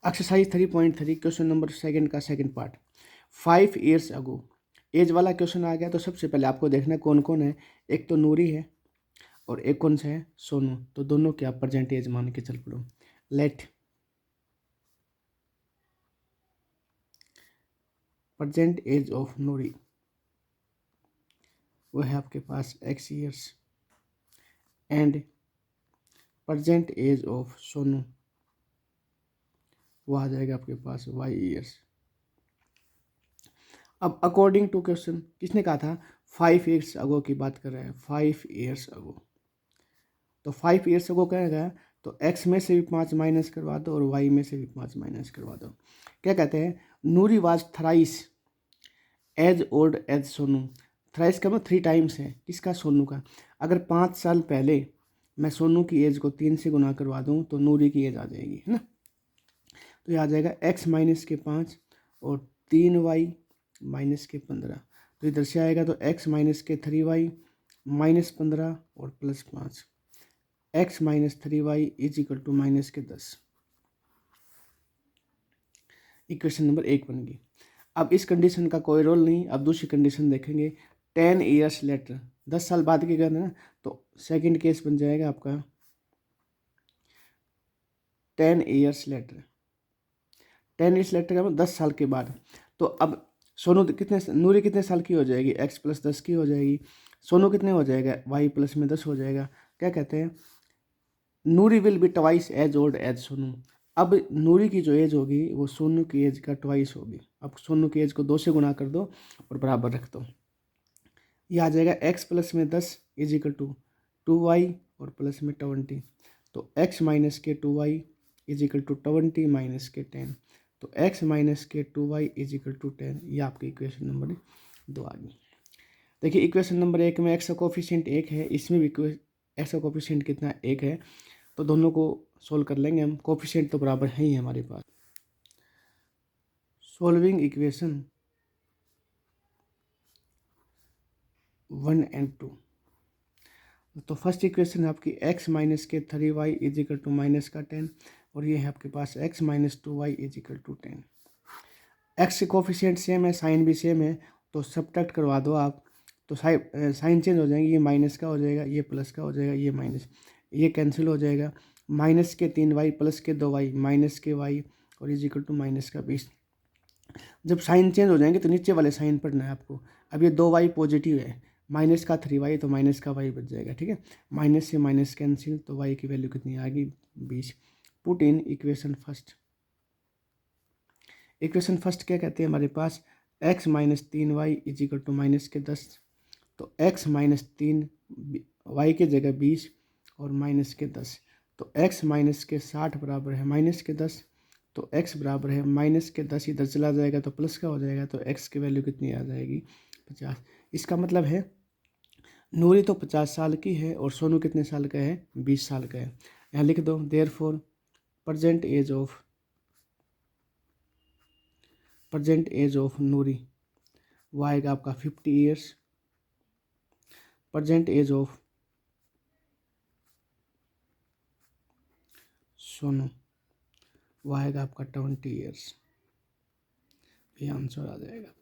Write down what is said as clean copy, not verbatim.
Exercise 3.3 question number second का second part. 5 years ago age वाला question आ गया। तो सबसे पहले आपको देखना है कौन कौन है। एक तो नूरी है और एक कौन सा है, सोनू। तो दोनों के आप प्रेजेंट एज मान के चल पड़ो। Let present age of Noori, वो है आपके पास x years, and present age of Sonu, वो आ जाएगा आपके पास y ईयर्स। अब अकॉर्डिंग टू क्वेश्चन किसने कहा था, 5 ईयर्स अगो की बात कर रहे हैं, 5 ईयर्स अगो। तो 5 ईयर्स अगो क्या है, तो x में से भी 5 माइनस करवा दो और y में से भी 5 माइनस करवा दो। क्या कहते हैं, Noori was thrice as old as Sonu. Thrice का मतलब 3 टाइम्स है, किसका, सोनू का। अगर 5 साल पहले मैं सोनू की एज को 3 से गुना करवा दूँ तो नूरी की एज आ जाएगी, है ना। तो ये आ जाएगा x माइनस के 5 और 3y माइनस के 15। तो इधर से आएगा तो x माइनस के 3y माइनस 15 और plus 5, x minus 3y is equal to minus के 10। इक्वेशन नंबर 1 बन गई। अब इस कंडीशन का कोई रोल नहीं। अब दूसरी कंडीशन देखेंगे, 10 ईयर्स लेटर, 10 साल बाद की करना है ना। तो सेकंड केस बन जाएगा आपका 10 ईयर्स लेटर। 10 ईयर्स लेटर का मतलब 10 साल के बाद। तो अब सोनू कितने, नूरी कितने साल की हो जाएगी, x प्लस 10 की हो जाएगी। सोनू कितने हो जाएगा, y प्लस में 10 हो जाएगा। क्या कहते हैं, Noori will be twice as old as Sonu. अब नूरी की जो एज होगी वो सोनू की एज का ट्वाइस होगी। अब सोनू की एज को 2 से गुना कर दो और बराबर रख दो। ये आ जाएगा x प्लस में 10 इज इक्वल टू 2y और प्लस में 20। तो x माइनस के 2y is equal to 20 minus के 10। तो x माइनस के 2y इज इक्वल टू 10। ये आपकी इक्वेशन नंबर 2 आ गई। देखिए इक्वेशन नंबर 1 में x का कोफिशिएंट 1 है, इसमें भी x का कोफिशिएंट कितना, 1 है। तो दोनों को सोल्व कर लेंगे हम, कोफिशिएंट तो बराबर है ही हमारे पास। Solving equation 1 and 2। तो फर्स्ट इक्वेशन है आपकी x माइनस के 3y is equal to minus का 10 और ये है आपके पास x minus 2y is equal to 10। x के कोफिशिएंट सेम है, साइन भी सेम है, तो सब्ट्रैक्ट करवा दो आप। तो साइन चेंज हो जाएंगे, ये माइनस का हो जाएगा, ये प्लस का हो जाएगा, ये माइनस, ये कैंसिल हो जाएगा। माइनस के 3y प्लस के 2y माइनस के y और इज इक्वल टू माइनस का 20। जब साइन चेंज हो जाएंगे तो नीचे वाले साइन पढ़ना है आपको। अब ये 2y पॉजिटिव है, माइनस का 3y तो माइनस का y बच जाएगा, ठीक है। माइनस से माइनस कैंसिल, तो y की वैल्यू कितनी आ गई, 20। Put in equation first. Equation first क्या कहते हैं हमारे पास, x minus 3y is equal to minus के 10। तो x माइनस 3 y के जगह 20 और माइनस के 10। तो x माइनस के 60 बराबर है माइनस के 10। तो x बराबर है माइनस के 10, इधर चला जाएगा तो प्लस का हो जाएगा। तो x की वैल्यू कितनी आ जाएगी, 50। इसका मतलब है नूरी तो 50 साल की है और सोनू कितने साल का है, 20 साल का है। यहाँ लिख दो, therefore present age of Noori, वो आएगा आपका 50 years. Present age of Sonu, वो आएगा आपका 20 ईयर्स। ये आंसर आ जाएगा।